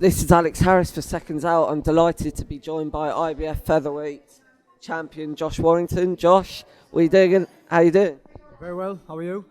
This is Alex Harris for Seconds Out. I'm delighted to be joined by IBF featherweight champion Josh Warrington. Josh, what are you doing? How are you doing? Very well, how are you?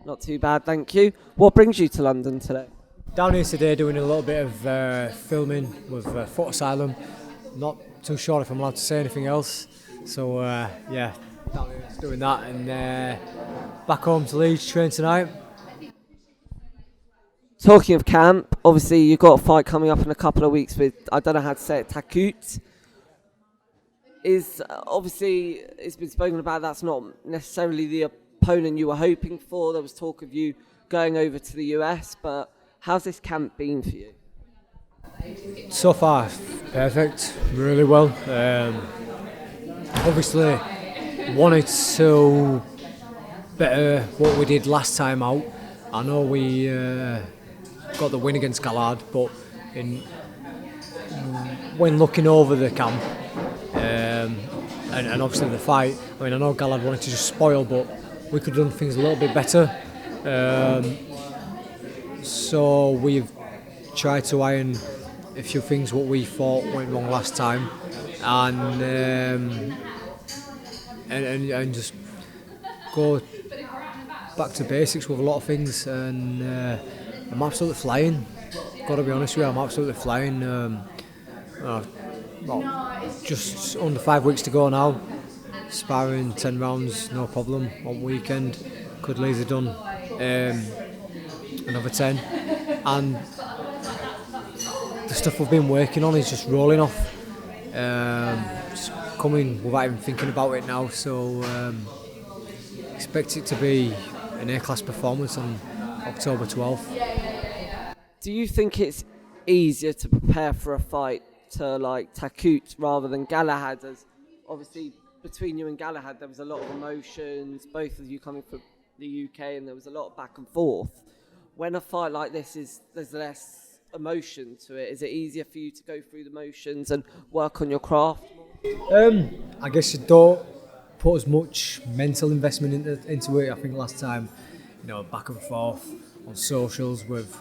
Not too bad, thank you. What brings you to London today? Down here today doing a little bit of filming with Foot Asylum. Not too sure if I'm allowed to say anything else. So yeah, down here doing that and back home to Leeds, train tonight. Talking of camp, obviously you've got a fight coming up in a couple of weeks with, I don't know how to say it, Taku. Obviously, it's been spoken about, that's not necessarily the opponent you were hoping for. There was talk of you going over to the US, but how's this camp been for you? So far, perfect, really well. Obviously, wanted to better what we did last time out. I know we got the win against Gallard, but when looking over the camp and obviously the fight, I mean, I know Gallard wanted to just spoil, but we could have done things a little bit better. So we've tried to iron a few things what we thought went wrong last time, and just go back to basics with a lot of things. And I'm absolutely flying. Got to be honest with you, I'm absolutely flying. Just under 5 weeks to go now. Sparring 10 rounds, no problem. On weekend, could easily done another 10. And the stuff we've been working on is just rolling off. Just coming without even thinking about it now. So expect it to be an A-class performance on October 12th. Do you think it's easier to prepare for a fight to like Takut rather than Galahad? As obviously between you and Galahad there was a lot of emotions, both of you coming from the UK, and there was a lot of back and forth. When a fight like this there's less emotion to it, is it easier for you to go through the motions and work on your craft more? I guess you don't put as much mental investment into it. I think last time, back and forth on socials with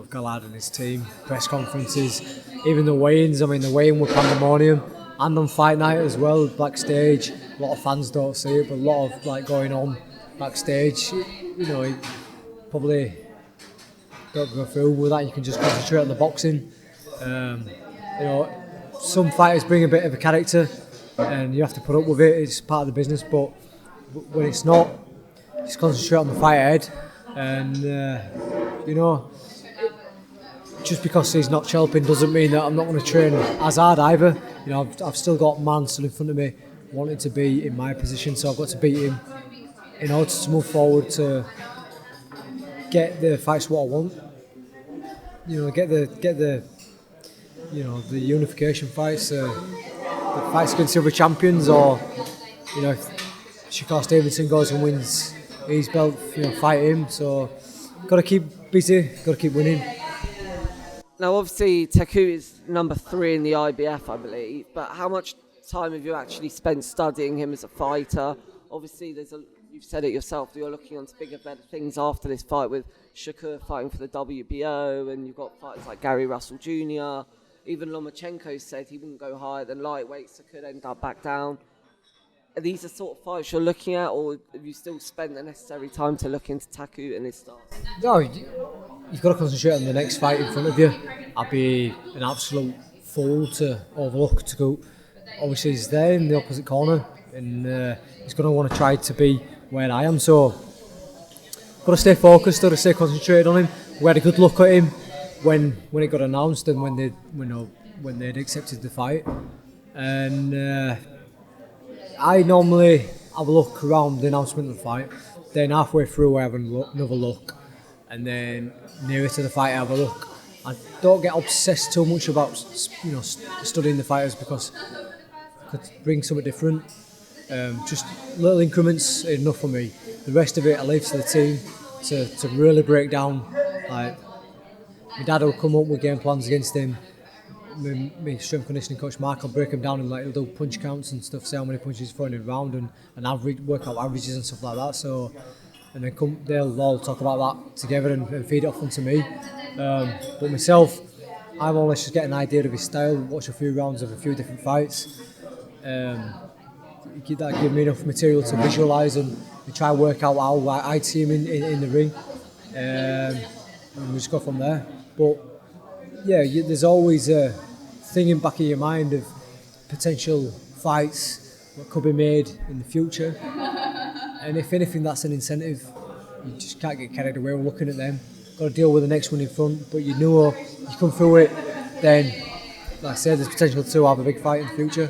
Galad and his team, press conferences, even the weigh-ins. I mean, the weigh-in were pandemonium, and on fight night as well, backstage. A lot of fans don't see it, but a lot of going on backstage. Probably don't go through with that. You can just concentrate on the boxing. Some fighters bring a bit of a character, and you have to put up with it. It's part of the business, but when it's not, just concentrate on the fight ahead. And just because he's not chelping doesn't mean that I'm not going to train as hard either. I've still got man still in front of me wanting to be in my position, so I've got to beat him in order to move forward to get the fights what I want. Get the unification fights, the fights against the other champions, or if Shakur Stevenson goes and wins his belt, fight him. So got to keep busy, got to keep winning. Now obviously Taku is number 3 in the IBF, I believe, but how much time have you actually spent studying him as a fighter? Obviously you've said it yourself, you're looking on to bigger, better things after this fight with Shakur fighting for the WBO, and you've got fighters like Gary Russell Jr. Even Lomachenko said he wouldn't go higher than lightweight, so could end up back down. Are these the sort of fights you're looking at, or have you still spent the necessary time to look into Taku and his style? No, you've got to concentrate on the next fight in front of you. I'd be an absolute fool to overlook Taku. Obviously he's there in the opposite corner, and he's going to want to try to be where I am, so got to stay focused, got to stay concentrated on him. We had a good look at him when it got announced and when they'd accepted the fight, and I normally have a look around the announcement of the fight, then halfway through I have another look, and then nearer to the fight I have a look. I don't get obsessed too much about studying the fighters, because I could bring something different. Just little increments are enough for me. The rest of it I leave to the team to really break down. Like, my dad will come up with game plans against him. My strength conditioning coach Mark will break him down, and he'll do punch counts and stuff, say how many punches he's throwing in a round, and average, work out averages and stuff like that. So, and then they'll all talk about that together and feed it off onto me. But myself, I more or less just get an idea of his style, watch a few rounds of a few different fights. That give me enough material to visualise and try and work out how I'd see him in the ring. And we just go from there. But yeah, there's always a thing in the back of your mind of potential fights that could be made in the future. And if anything, that's an incentive. You just can't get carried away with looking at them. Got to deal with the next one in front, but you know you come through it, then, like I said, there's potential to have a big fight in the future.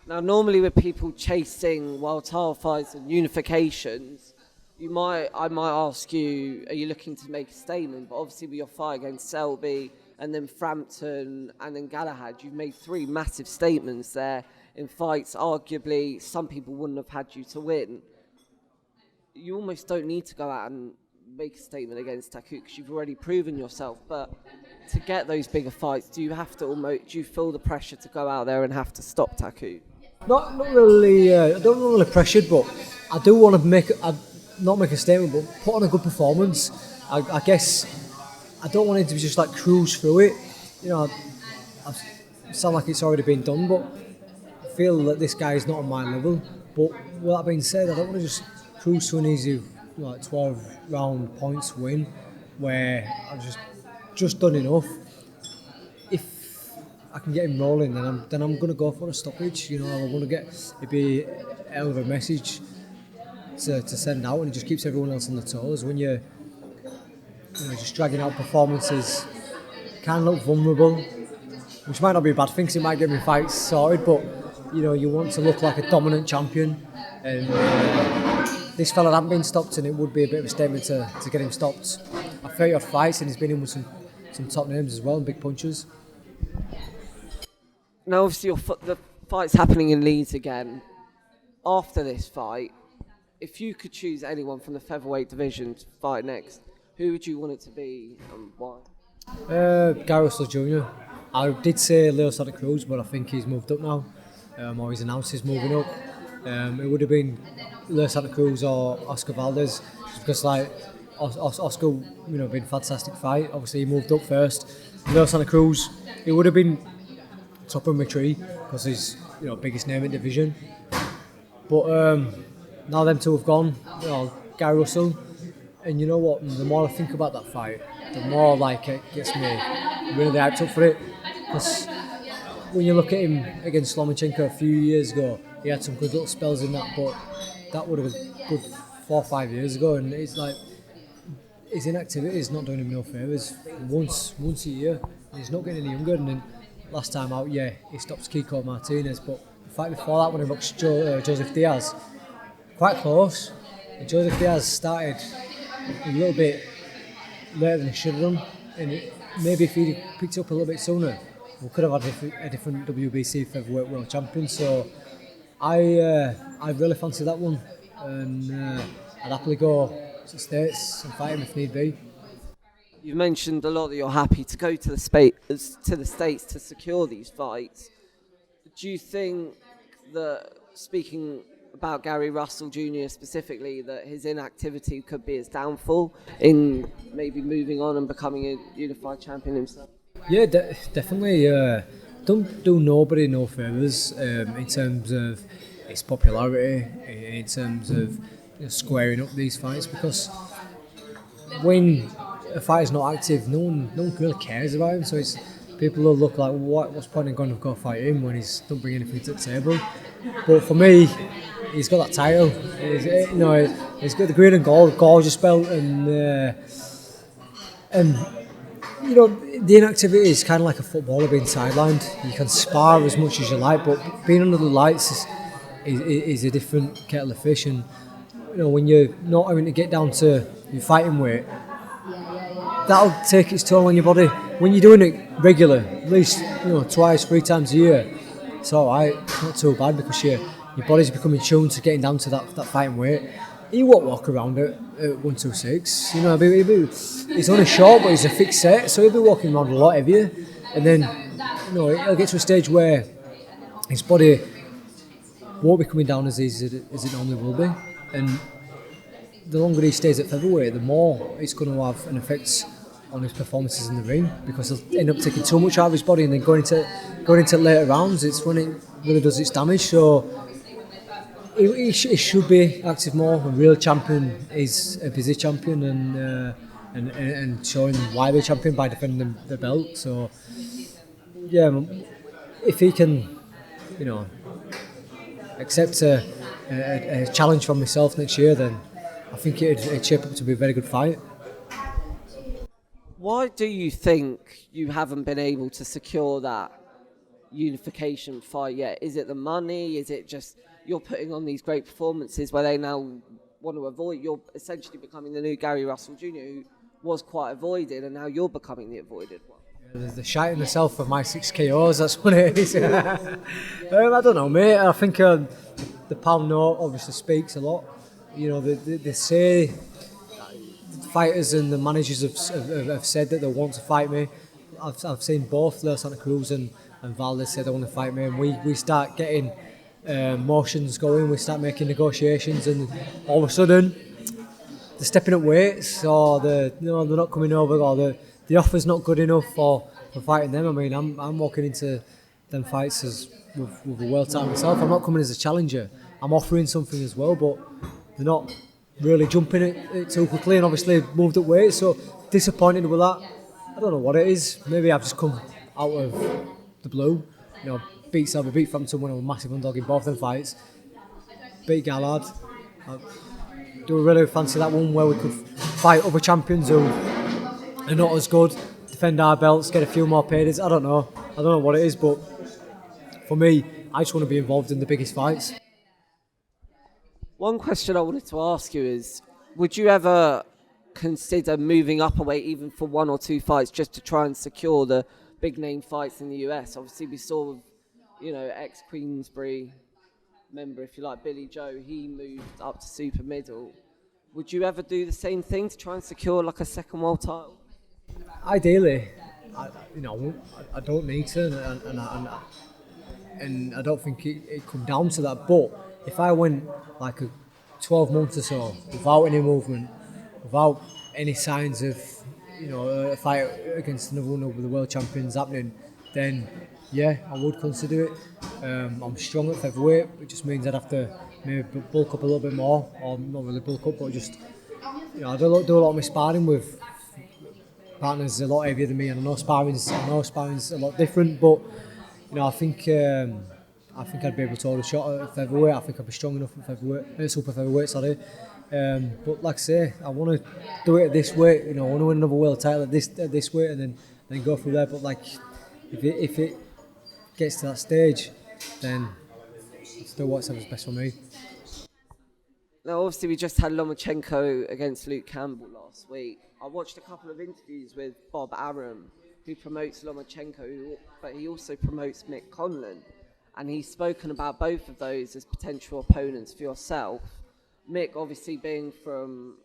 Now, normally with people chasing wild title fights and unifications, I might ask you, are you looking to make a statement? But obviously with your fight against Selby and then Frampton and then Galahad, you've made 3 massive statements there in fights arguably some people wouldn't have had you to win. You almost don't need to go out and make a statement against Taku because you've already proven yourself. But to get those bigger fights, do you feel the pressure to go out there and have to stop Taku? Not really. I don't really pressured, but I do want to not make a statement, but put on a good performance. I guess I don't want it to be just like cruise through it. You know, I sound like it's already been done, but I feel that this guy is not on my level. But with that being said, I don't want to just cruise to an easy 12 round points win where I've just done enough. If I can get him rolling, then I'm going to go for a stoppage. You know, I want to get it be a hell of a message to send out, and it just keeps everyone else on their toes. When you're just dragging out performances, can look vulnerable, which might not be a bad thing because it might get me fights sorted, but you want to look like a dominant champion, and this fella hasn't been stopped, and it would be a bit of a statement to get him stopped. I've 30 odd fights, and he's been in with some top names as well, and big punches. Now obviously the fight's happening in Leeds again. After this fight, if you could choose anyone from the featherweight division to fight next, who would you want it to be and why? Gary Russell Jr. I did say Leo Cruz, but I think he's moved up now, or he's announced he's moving up. It would have been Leo Cruz or Oscar Valdez, because Oscar, been a fantastic fight. Obviously, he moved up first. Leo Cruz, it would have been top of my tree because he's biggest name in the division. But now them two have gone, Gary Russell, and you know what? The more I think about that fight, the more it gets me really hyped up for it. Because when you look at him against Lomachenko a few years ago, he had some good little spells in that, but that would have been good 4 or 5 years ago, and it's like his inactivity is not doing him no favours. Once a year, and he's not getting any younger. And then last time out, he stops Kiko Martinez, but the fight before that when he boxed Joseph Diaz, quite close. And Joseph Diaz started a little bit later than he should have done, and maybe if he'd picked it up a little bit sooner, we could have had a different WBC featherweight world champion. So I really fancy that one, and I'd happily go to the States and fight him if need be. You've mentioned a lot that you're happy to go to the States to secure these fights. Do you think that, speaking about Gary Russell Jr. specifically, that his inactivity could be his downfall in maybe moving on and becoming a unified champion himself? Yeah, definitely. Don't do nobody no favours in terms of its popularity, in terms of squaring up these fights, because when a fighter's not active, no one really cares about him. So people will look like, what's the point in going to go fight him when he's don't bring anything to the table? But for me, he's got that title. He's got the green and gold, gorgeous belt, and the inactivity is kind of like a footballer being sidelined. You can spar as much as you like, but being under the lights is a different kettle of fish. And when you're not having to get down to your fighting weight, that'll take its toll on your body. When you're doing it regular, at least 2 3 times a year, it's alright. It's not too bad because your body's becoming tuned to getting down to that fighting weight. He won't walk around at 126. He's only short, but he's a fixed set, so he'll be walking around a lot heavier. And then he'll get to a stage where his body won't be coming down as easy as it normally will be. And the longer he stays at featherweight, the more it's going to have an effect on his performances in the ring, because he'll end up taking too much out of his body, and then going into later rounds, it's when it really does its damage. So he should be active more. A real champion is a busy champion, and showing why they're champion by defending the belt. So yeah, if he can, accept a challenge from myself next year, then I think it'd shape up to be a very good fight. Why do you think you haven't been able to secure that unification fight yet? Is it the money? Is it just you're putting on these great performances where they now want to avoid? You're essentially becoming the new Gary Russell Jr., who was quite avoided, and now you're becoming the avoided one. There's the shiting myself for my 6 KOs, that's what it is. I don't know, mate. I think the pound note obviously speaks a lot. They say fighters and the managers have said that they want to fight me. I've seen both Cruz and Valdez say they want to fight me, and we start getting motions going, we start making negotiations, and all of a sudden they're stepping up weights, or they're not coming over, or the offer's not good enough for fighting them. I mean, I'm walking into them fights with a world title myself. I'm not coming as a challenger. I'm offering something as well, but they're not really jumping it too quickly, and obviously moved up weight. So disappointed with that. I don't know what it is. Maybe I've just come out of the blue. Beat Frampton when I was a massive underdog in both them fights. Beat Gallard. Do I really fancy that one where we could fight other champions who are not as good, defend our belts, get a few more paydays? I don't know what it is, but for me, I just want to be involved in the biggest fights. One question I wanted to ask you is, would you ever consider moving up a weight even for 1 or 2 fights just to try and secure the big name fights in the US? Obviously we saw with, ex-Queensbury member, if you like, Billy Joe, he moved up to super middle. Would you ever do the same thing to try and secure like a second world title? Ideally, I don't need to, and I don't think it come down to that. But if I went like a 12 months or so without any movement, without any signs of a fight against another one of the world champions happening, then yeah, I would consider it. I'm strong at featherweight, which just means I'd have to maybe bulk up a little bit more, or not really bulk up, but just I do a lot of my sparring with partners a lot heavier than me, and I know sparring's a lot different, but I think I'd be able to hold a shot at featherweight. I think I'd be strong enough at super featherweight, sorry. But like I say, I want to do it at this weight. I want to win another world title at this weight, and then go through there. But like, if it gets to that stage, then I'll do whatever's best for me. Now, obviously, we just had Lomachenko against Luke Campbell last week. I watched a couple of interviews with Bob Arum, who promotes Lomachenko, but he also promotes Mick Conlan. And he's spoken about both of those as potential opponents for yourself. Mick, obviously, being from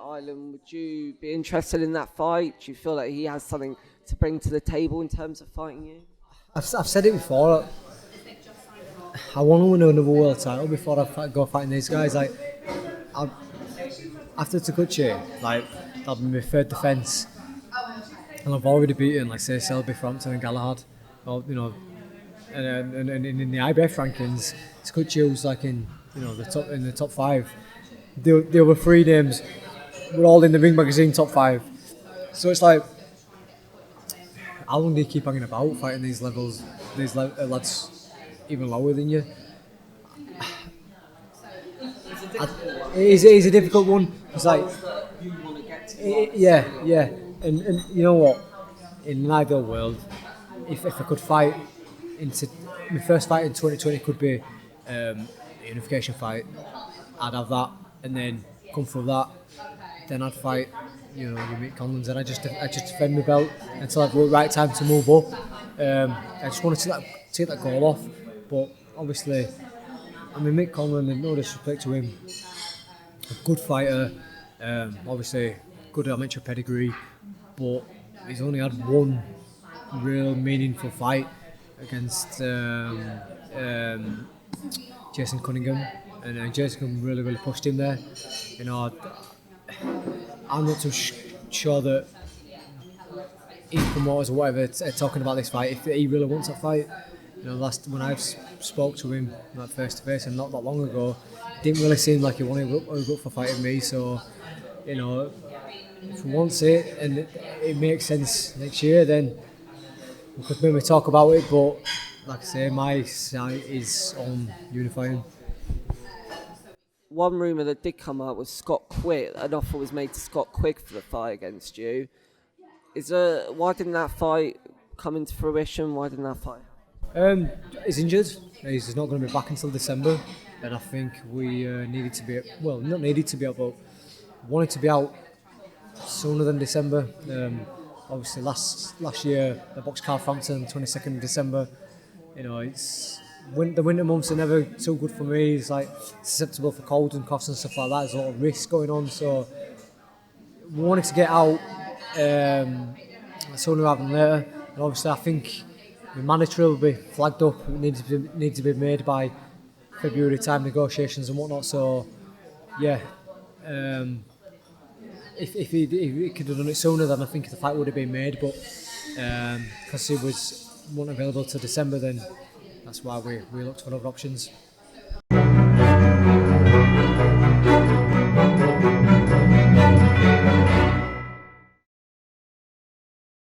Ireland, would you be interested in that fight? Do you feel like he has something to bring to the table in terms of fighting you? I've said it before. I want to win another world title before I go fighting these guys. After Taku, that'll be my third defence, and I've already beaten, say, Selby, Frampton, and Galahad. And in the IBF rankings, Taku was in the top 5. The other 3 names were all in the Ring Magazine top 5. So it's like, how long do you keep hanging about fighting these levels, lads even lower than you? It is a difficult one. It's like, yeah. And you know what? In an ideal world, if I could fight into my first fight in 2020 could be a unification fight, I'd have that, and then come through that, then I'd fight, you meet Conlons, and I just defend my belt until I've got the right time to move up. I just want to take that goal off, but obviously, Mick Conlan, and no disrespect to him, a good fighter, obviously good amateur pedigree, but he's only had one real meaningful fight against Jason Cunningham, and Jason Cunningham really pushed him there. I'm not too sure that his promoters or whatever talking about this fight, if he really wants that fight. You know, last when I spoke to him like face to face and not that long ago, it didn't really seem like he wanted to go for fighting me. So, you know, if he wants it and it makes sense next year, then we could maybe talk about it. But like I say, my sight is on unifying. One rumour that did come out was Scott Quigg. An offer was made to Scott Quigg for the fight against you. Why didn't that fight come into fruition? Why didn't that fight? He's injured. He's not going to be back until December, and I think we needed to be not needed to be out, but wanted to be out sooner than December. Obviously, last year the box Carframpton, 22nd of December. You know, the winter months are never too good for me. It's like susceptible for colds and coughs and stuff like that. There's a lot of risk going on, so we wanted to get out sooner rather than later. And obviously, I think the mandatory will be flagged up. It needs to be made by February time, negotiations and whatnot. So, yeah, if he could have done it sooner, then I think the fight would have been made. But because he wasn't available till December, then that's why we looked for other options.